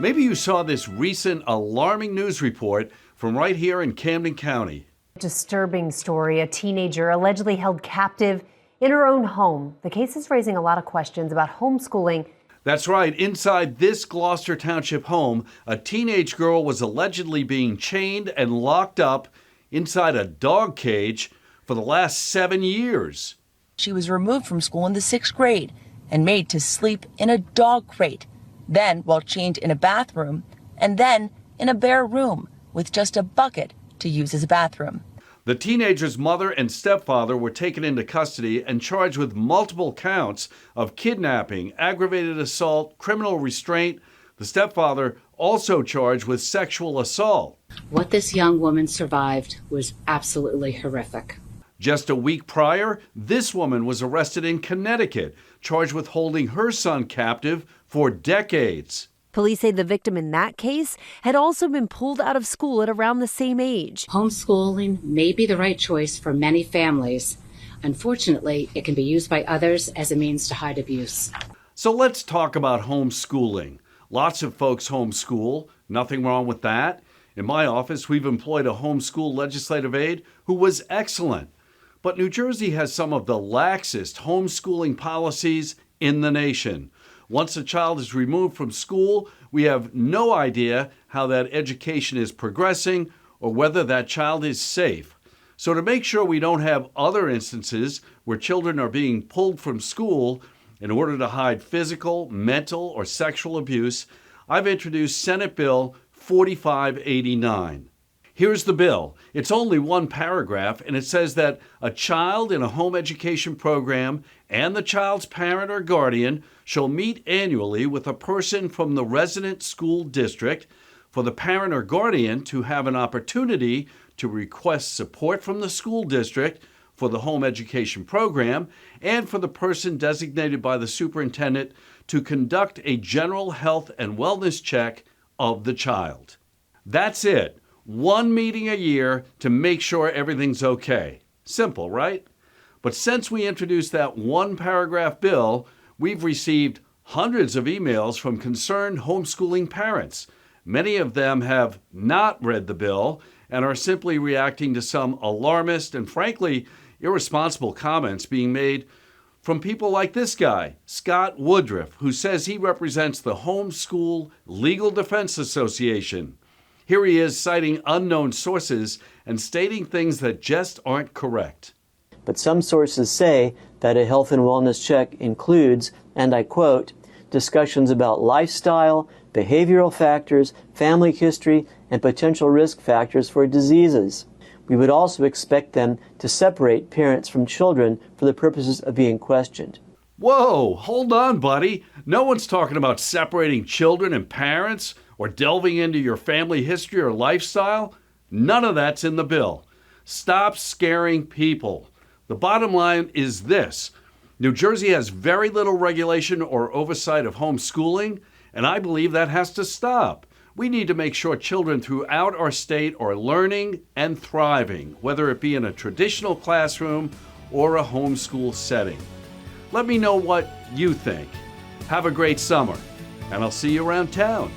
Maybe you saw this recent alarming news report from right here in Camden County. Disturbing story. A teenager allegedly held captive in her own home. The case is raising a lot of questions about homeschooling. That's right. Inside this Gloucester Township home, a teenage girl was allegedly being chained and locked up inside a dog cage for the last 7 years. She was removed from school in the 6th grade and made to sleep in a dog crate, then while chained in a bathroom, and then in a bare room with just a bucket to use as a bathroom. The teenager's mother and stepfather were taken into custody and charged with multiple counts of kidnapping, aggravated assault, criminal restraint. The stepfather also charged with sexual assault. What this young woman survived was absolutely horrific. Just a week prior, this woman was arrested in Connecticut, charged with holding her son captive for decades. Police say the victim in that case had also been pulled out of school at around the same age. Homeschooling may be the right choice for many families. Unfortunately, it can be used by others as a means to hide abuse. So let's talk about homeschooling. Lots of folks homeschool. Nothing wrong with that. In my office, we've employed a homeschool legislative aide who was excellent. But New Jersey has some of the laxest homeschooling policies in the nation. Once a child is removed from school, we have no idea how that education is progressing or whether that child is safe. So to make sure we don't have other instances where children are being pulled from school in order to hide physical, mental, or sexual abuse, I've introduced Senate Bill 4589. Here's the bill. It's only one paragraph, and it says that a child in a home education program and the child's parent or guardian shall meet annually with a person from the resident school district for the parent or guardian to have an opportunity to request support from the school district for the home education program and for the person designated by the superintendent to conduct a general health and wellness check of the child. That's it. One meeting a year to make sure everything's okay. Simple, right? But since we introduced that one paragraph bill, we've received hundreds of emails from concerned homeschooling parents. Many of them have not read the bill and are simply reacting to some alarmist and frankly irresponsible comments being made from people like this guy, Scott Woodruff, who says he represents the Homeschool Legal Defense Association. Here he is citing unknown sources and stating things that just aren't correct. But some sources say that a health and wellness check includes, and I quote, discussions about lifestyle, behavioral factors, family history, and potential risk factors for diseases. We would also expect them to separate parents from children for the purposes of being questioned. Whoa, hold on, buddy. No one's talking about separating children and parents or delving into your family history or lifestyle. None of that's in the bill. Stop scaring people. The bottom line is this. New Jersey has very little regulation or oversight of homeschooling, and I believe that has to stop. We need to make sure children throughout our state are learning and thriving, whether it be in a traditional classroom or a homeschool setting. Let me know what you think. Have a great summer, and I'll see you around town.